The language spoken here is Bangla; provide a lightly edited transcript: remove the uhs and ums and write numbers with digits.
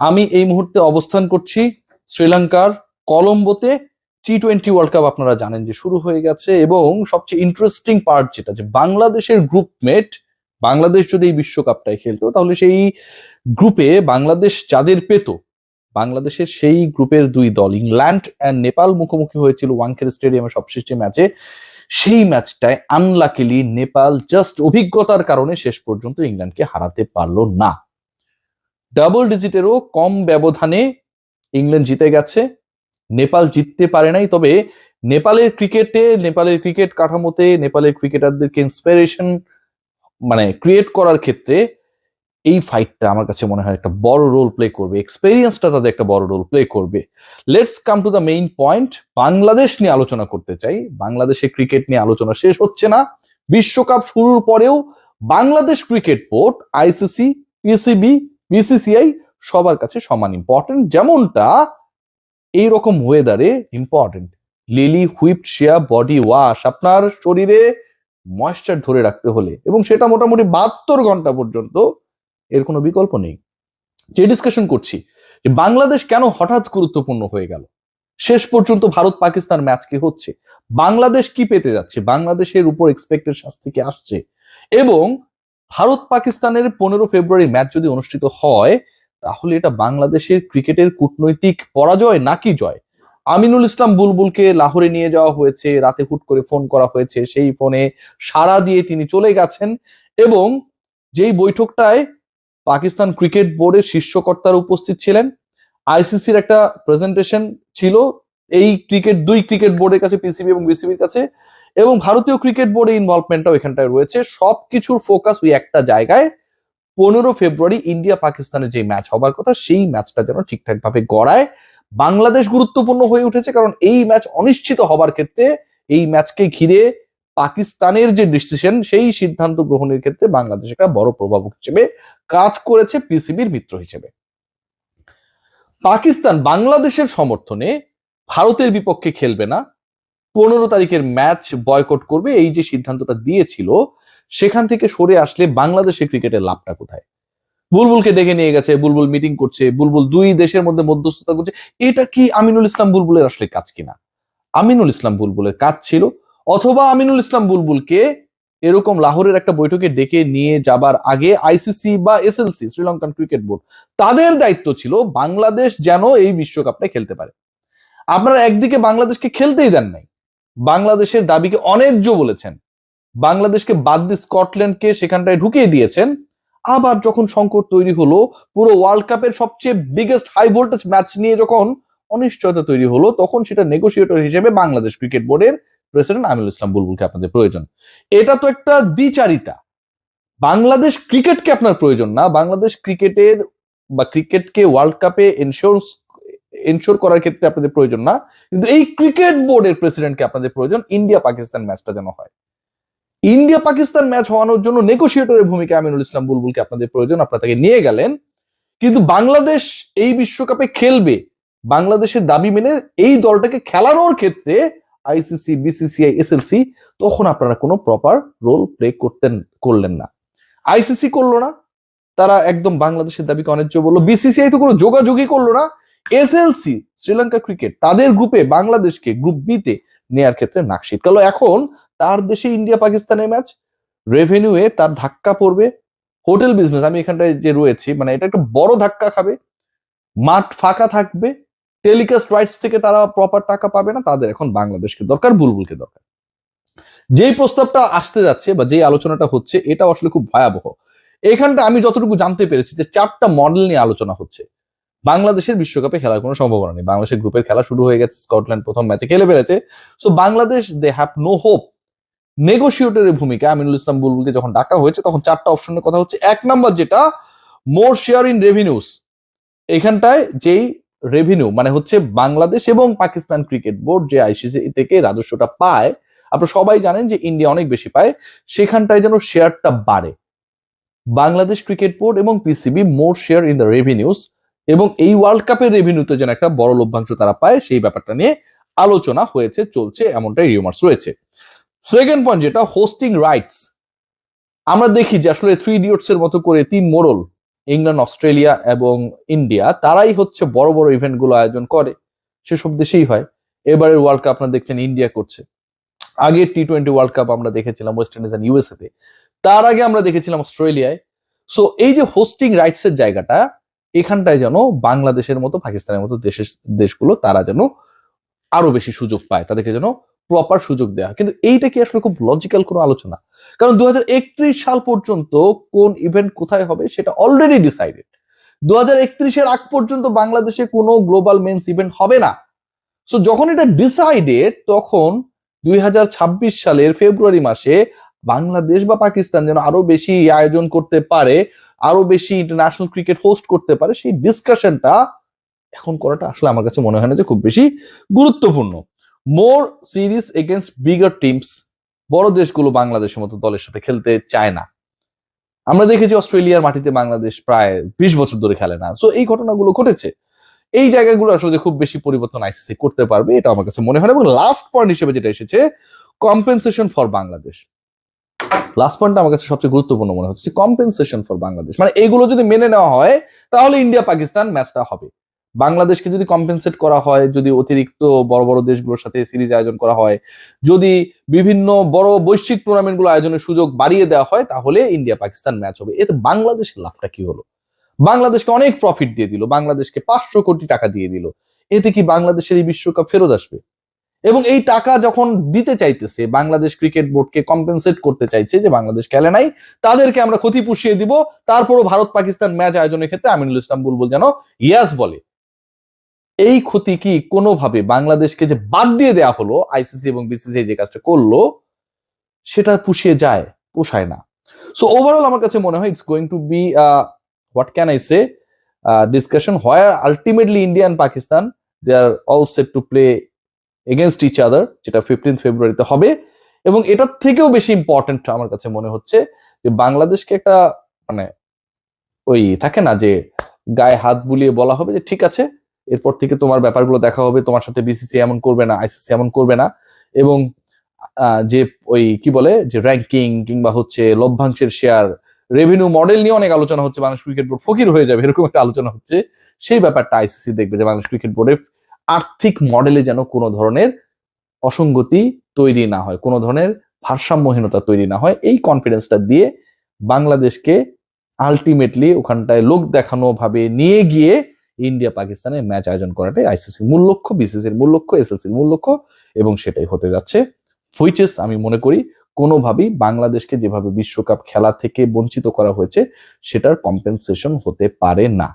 আমি এই মুহূর্তে অবস্থান করছি শ্রীলঙ্কার কলম্বোতে। টি-20 ওয়ার্ল্ড কাপ আপনারা জানেন যে শুরু হয়ে গেছে, এবং সবচেয়ে ইন্টারেস্টিং পার্ট যেটা, যে বাংলাদেশের গ্রুপমেট বাংলাদেশ যদি এই বিশ্বকাপটাই খেলতো, তাহলে সেই গ্রুপে বাংলাদেশ যাদের পেত, বাংলাদেশের সেই গ্রুপের দুই দল ইংল্যান্ড অ্যান্ড নেপাল মুখোমুখি হয়েছিল ওয়াংখেড়ে স্টেডিয়ামে সবশেষ ম্যাচে। সেই ম্যাচটায় আনলাকিলি নেপাল জাস্ট অভিজ্ঞতার কারণে শেষ পর্যন্ত ইংল্যান্ডকে হারাতে পারলো না। ডাবল ডিজিটেরও কম ব্যবধানে ইংল্যান্ড জিতে গেছে, নেপাল জিততে পারে নাই। তবে নেপালের ক্রিকেটে, নেপালের ক্রিকেট কাঠামোতে, নেপালের ক্রিকেটারদেরকে ইন্সপিরেশন ক্রিয়েট করার ক্ষেত্রে এই ফাইটটা আমার কাছে মনে হয় একটা বড় রোল প্লে করবে, এক্সপেরিয়েন্সটা তাদের একটা বড় রোল প্লে করবে। Let's come to the main point. Bangladesh নিয়ে আলোচনা করতে চাই। বাংলাদেশের ক্রিকেট নিয়ে আলোচনা শেষ হচ্ছে না। বিশ্বকাপ শুরুর পরেও Bangladesh cricket board, ICC, PCB, BCCI সবার কাছে সমান ইম্পর্টেন্ট, যেমনটা এইরকম ওয়েদারে ইম্পর্টেন্ট লিলি হুইপড শিয়া বডি ওয়াশ। আপনার শরীরে ময়েশ্চার ধরে রাখতে হলে, এবং সেটা মোটামুটি 72 ঘন্টা পর্যন্ত, এর কোনো বিকল্প নেই। যে ডিসকাশন করছি যে বাংলাদেশ কেন হঠাৎ গুরুত্বপূর্ণ হয়ে গেল, শেষ পর্যন্ত ভারত পাকিস্তান ম্যাচ কি হচ্ছে, বাংলাদেশ কি পেতে যাচ্ছে, বাংলাদেশের উপর এক্সপেক্টেড শাস্তি কি আসছে, এবং ভারত পাকিস্তানের 15 ফেব্রুয়ারি ম্যাচ যদি অনুষ্ঠিত হয়, তাহলে এটা বাংলাদেশের ক্রিকেটের কূটনৈতিক পরাজয় নাকি জয়। আমিনুল ইসলাম বুলবুলকে লাহোরে নিয়ে যাওয়া হয়েছে, রাতে হুট করে ফোন করা হয়েছে, সেই ফোনে সাড়া দিয়ে তিনি চলে গেছেন, এবং যেই বৈঠকটায় পাকিস্তান ক্রিকেট বোর্ডের শীর্ষকর্তারা উপস্থিত ছিলেন, আইসিসির একটা প্রেজেন্টেশন ছিল এই দুই ক্রিকেট বোর্ডের কাছে, পিসিবি এবং বিসিবির কাছে, এবং ভারতীয় ক্রিকেট বোর্ডের ইনভলভমেন্টটাও এখানটায় রয়েছে। সবকিছুর ফোকাস ওই একটা জায়গায়, 15 ফেব্রুয়ারি ইন্ডিয়া পাকিস্তানের যে ম্যাচ হবার কথা, সেই ম্যাচটা যেন ঠিকঠাক ভাবে গড়ায়। বাংলাদেশ গুরুত্বপূর্ণ হয়ে উঠেছে, কারণ এই ম্যাচ অনিশ্চিত হবার ক্ষেত্রে, এই ম্যাচকে ঘিরে পাকিস্তানের যে ডিসিশন, সেই সিদ্ধান্ত গ্রহণের ক্ষেত্রে বাংলাদেশ একটা বড় প্রভাবক হিসেবে কাজ করেছে, পিসিবির মিত্র হিসেবে। পাকিস্তান বাংলাদেশের সমর্থনে ভারতের বিপক্ষে খেলবে না, 15 তারিখের ম্যাচ বয়কট করবে, এই যে সিদ্ধান্তটা দিয়েছিল, সেখান থেকে সরে আসলে বাংলাদেশের ক্রিকেটের লাভটা কোথায়? বুলবুলকে ডেকে নিয়ে গেছে, বুলবুল মিটিং করছে, বুলবুল দুই দেশের মধ্যে মধ্যস্থতা করছে। এটা কি আমিনুল ইসলাম বুলবুলের আসলে কাজ কিনা? আমিনুল ইসলাম বুলবুলের কাজ ছিল, অথবা আমিনুল ইসলাম বুলবুলকে এরকম লাহোরের একটা বৈঠকে ডেকে নিয়ে যাবার আগে আইসিসি বা এসএলসি, শ্রীলঙ্কান ক্রিকেট বোর্ড, তাদের দায়িত্ব ছিল বাংলাদেশ যেন এই বিশ্বকাপটা খেলতে পারে। আপনারা একদিকে বাংলাদেশকে খেলতেই দেন নাই, বাংলাদেশের দাবিকে অন্যায্য বলেছেন, বাংলাদেশকে বাদ দিয়ে স্কটল্যান্ডকে সেখানটায় ঢুকিয়ে দিয়েছেন। আবার যখন সংকট তৈরি হলো, পুরো ওয়ার্ল্ড কাপের সবচেয়ে বিগেস্ট হাই ভোল্টেজ ম্যাচ নিয়ে যখন অনিশ্চয়তা তৈরি হলো, তখন সেটা নেগোসিয়েটর হিসেবে বাংলাদেশ ক্রিকেট বোর্ডের প্রেসিডেন্ট আমিনুল ইসলাম বুলবুলকে আপনাদের প্রয়োজন। এটা তো একটা দ্বিচারিতা। বাংলাদেশ ক্রিকেটকে আপনার প্রয়োজন না, বাংলাদেশ ক্রিকেটের বা ক্রিকেটকে ওয়ার্ল্ড কাপে এনশোর করার ক্ষেত্রে আপনাদের প্রয়োজন না, কিন্তু এই ক্রিকেট বোর্ডের প্রেসিডেন্টকে আপনাদের প্রয়োজন ইন্ডিয়া পাকিস্তান ম্যাচটা যেন হয়। ইন্ডিয়া পাকিস্তান ম্যাচ হওয়ানোর জন্য নেগোসিয়েটরের ভূমিকা আমিনুল ইসলাম বুলবুলকে আপনাদের প্রয়োজন, আপনারা তাকে নিয়ে গেলেন। কিন্তু বাংলাদেশ এই বিশ্বকাপে খেলবে, বাংলাদেশের দাবি মেনে এই দলটাকে খেলানোর ক্ষেত্রে আইসিসি, বিসিসিআই, এসএলসি, তখন আপনারা কোনো প্রপার রোল প্লে করলেন না। আইসিসি করলো না, তারা একদম বাংলাদেশের দাবিকে অন্যায্য বললো। বিসিসিআই তো কোনো যোগাযোগই করলো না। এসএলসি, শ্রীলঙ্কা ক্রিকেট, তাদের গ্রুপে বাংলাদেশকে গ্রুপ বিতে নেয়ার ক্ষেত্রে নাক ছিটকালো। এখন তার দেশে ইন্ডিয়া পাকিস্তানের ম্যাচ, রেভিনিউয়ে তার ধাক্কা পড়বে, হোটেল বিজনেস, আমি এখানটায় যে রয়েছি, এটা একটা বড় ধাক্কা খাবে, মাঠ ফাঁকা থাকবে, টেলিকাস্ট রাইটস থেকে তারা প্রপার টাকা পাবে না। তাদের এখন বাংলাদেশকে দরকার, বুলবুলকে দরকার। যেই প্রস্তাবটা আসতে যাচ্ছে বা যেই আলোচনাটা হচ্ছে, এটা আসলে খুব ভয়াবহ। এখানটা আমি যতটুকু জানতে পেরেছি যে 4টা মডেল নিয়ে আলোচনা হচ্ছে। বাংলাদেশের বিশ্বকাপে খেলার কোনো সম্ভাবনা নেই, বাংলাদেশের গ্রুপের খেলা শুরু হয়ে গেছে, স্কটল্যান্ড প্রথম ম্যাচে খেলে ফেলেছে। So Bangladesh, they have no hope. নেগোসিয়েটরের ভূমিকা আমিনুল ইসলাম বুলবুলকে যখন ডাকা হয়েছে, তখন 4টা অপশনের কথা হচ্ছে। 1 নাম্বার যেটা, মোর শেয়ার ইন রেভিনিউস। এখানটায় যেই রেভিনিউ হচ্ছে বাংলাদেশ এবং পাকিস্তান ক্রিকেট বোর্ড যে আইসিসি থেকে রাজস্বটা পায়, আপনারা সবাই জানেন যে ইন্ডিয়া অনেক বেশি পায়, সেখানটায় যেন শেয়ারটা বাড়ে। বাংলাদেশ ক্রিকেট বোর্ড এবং PCB more share in the revenues, এবং এই ওয়ার্ল্ড কাপের রেভিনিউতে যেন একটা বড় লভ্যাংশ তারা পায়, সেই ব্যাপারটা নিয়ে আলোচনা হয়েছে, চলছে, এমনটাই রিউমার্স রয়েছে। সেকেন্ড পয়েন্ট যেটা, হোস্টিং রাইটস। আমরা দেখি যে আসলে 3 ইডিয়টস এর মতো করে 3 মোড়ল ইংল্যান্ড, অস্ট্রেলিয়া এবং ইন্ডিয়া তারাই হচ্ছে বড় বড় ইভেন্টগুলো আয়োজন করে, সেসব দেশেই হয়। এবারের ওয়ার্ল্ড কাপ আপনারা দেখছেন ইন্ডিয়া করছে, আগে T20 ওয়ার্ল্ড কাপ আমরা দেখেছিলাম ওয়েস্ট ইন্ডিজ এন্ড ইউএসএ তে, তার আগে আমরা দেখেছিলাম অস্ট্রেলিয়ায়। সো এই যে হোস্টিং রাইটস এর জায়গাটা, এখানটায় যেন বাংলাদেশের মতো পাকিস্তানের মতো দেশগুলো তারা যেন আরো বেশি সুযোগ পায়, তাদেরকে যেন প্রপার সুযোগ দেওয়া। কিন্তু এইটা কি আসলে খুব লজিক্যাল কোনো আলোচনা? কারণ 2031 সাল পর্যন্ত কোন ইভেন্ট কোথায় হবে সেটা অলরেডি ডিসাইডেড। 2031-এর আগ পর্যন্ত বাংলাদেশে কোনো গ্লোবাল মেন্স ইভেন্ট হবে না। সো যখন এটা ডিসাইডেড, তখন 2026 সালের ফেব্রুয়ারি মাসে বাংলাদেশ বা পাকিস্তান যেন আরো বেশি আয়োজন করতে পারে, আরো বেশি ইন্টারন্যাশনাল ক্রিকেট হোস্ট করতে পারে, সেই ডিসকাশনটা এখন করাটা আসলে আমার কাছে মনে হয় না যে খুব বেশি গুরুত্বপূর্ণ। মোর সিরিজ এগেনস্ট বিগার টিমস, বড় দেশগুলো বাংলাদেশের মতো দলের সাথে খেলতে চায় না। আমরা দেখেছি অস্ট্রেলিয়ার মাটিতে বাংলাদেশ প্রায় 20 বছর ধরে খেলে না। সো এই ঘটনাগুলো ঘটেছে, এই জায়গাগুলো আসলে খুব বেশি পরিবর্তন আইসিসি করতে পারবে এটা আমার কাছে মনে হয়। এবং লাস্ট পয়েন্ট হিসেবে যেটা এসেছে, কম্পেনসেশন ফর বাংলাদেশ। লাস্ট পয়েন্টটা আমার কাছে সবচেয়ে গুরুত্বপূর্ণ মনে হচ্ছে, কম্পেনসেশন ফর বাংলাদেশ। মানে এইগুলো যদি মেনে নেওয়া হয় তাহলে ইন্ডিয়া পাকিস্তান ম্যাচটা হবে। বাংলাদেশকে যদি কম্পেনসেট করা হয়, যদি অতিরিক্ত বড় বড় দেশগুলোর সাথে সিরিজ আয়োজন করা হয়, যদি বিভিন্ন বড় বৈশ্বিক টুর্নামেন্টগুলো আয়োজনের সুযোগ বাড়িয়ে দেওয়া হয়, তাহলে ইন্ডিয়া পাকিস্তান ম্যাচ হবে। এতে বাংলাদেশের লাভটা কি হলো? বাংলাদেশকে অনেক প্রফিট দিয়ে দিল, বাংলাদেশকে 500 কোটি টাকা দিয়ে দিল। এতে কি বাংলাদেশের এই বিশ্বকাপ ফেরত আসবে? এবং এই টাকা যখন দিতে চাইতেছে, বাংলাদেশ ক্রিকেট বোর্ডকে কম্পেনসেট করতে চাইছে যে বাংলাদেশ খেলে নাই, তাদেরকে আমরা ক্ষতি পুষিয়ে দিব, তারপরও ভারত পাকিস্তান ম্যাচ আয়োজনের ক্ষেত্রে আমিনুল ইসলাম বুলবুল যেন ইয়াস বলে। এই ক্ষতি কি কোনোভাবে বাংলাদেশকে যে বাদ দিয়ে দেওয়া হলো, আইসিসি এবং বিসিসিআই যে কাজটা করলো, সেটা পুষিয়ে যায়? পোষায় না। সো ওভারঅল আমার কাছে মনে হয় it's going to be what can I say discussion where ultimately India and Pakistan they are all set to play against each other, যেটা 15 ফেব্রুয়ারিতে হবে। এবং এটার থেকেও বেশি ইম্পর্টেন্ট আমার কাছে মনে হচ্ছে যে বাংলাদেশকে একটা মানে ওই থাকে না যে গায়ে হাত বুলিয়ে বলা হবে যে ঠিক আছে, এরপর থেকে তোমার ব্যাপারগুলো দেখা হবে, তোমার সাথে বিসিসি এমন করবে না, আইসিসি এমন করবে না। এবং যে ওই কি বলে যে র্যাঙ্কিং কিংবা হচ্ছে লভ্যাংশের শেয়ার, রেভিনিউ মডেল নিয়ে অনেক আলোচনা হচ্ছে, বাংলাদেশ ক্রিকেট বোর্ড ফকির হয়ে যাবে এরকম একটা আলোচনা হচ্ছে। সেই ব্যাপারটা আইসিসি দেখবে যে বাংলাদেশ ক্রিকেট বোর্ডের আর্থিক মডেলে যেন কোনো ধরনের অসঙ্গতি তৈরি না হয়, কোনো ধরনের ভারসাম্যহীনতা তৈরি না হয়। এই কনফিডেন্সটা দিয়ে বাংলাদেশকে আলটিমেটলি ওখানটায় লোক দেখানো ভাবে নিয়ে গিয়ে ইন্ডিয়া পাকিস্তানের ম্যাচ আয়োজন করাটাই আইসিসির মূল লক্ষ্য, বিসিসির মূল লক্ষ্য, এসএলসির মূল লক্ষ্য, এবং সেটাই হতে যাচ্ছে। হুইচ ইজ আমি মনে করি কোনোভাবেই বাংলাদেশকে যেভাবে বিশ্বকাপ খেলা থেকে বঞ্চিত করা হয়েছে সেটার কম্পেনসেশন হতে পারে না।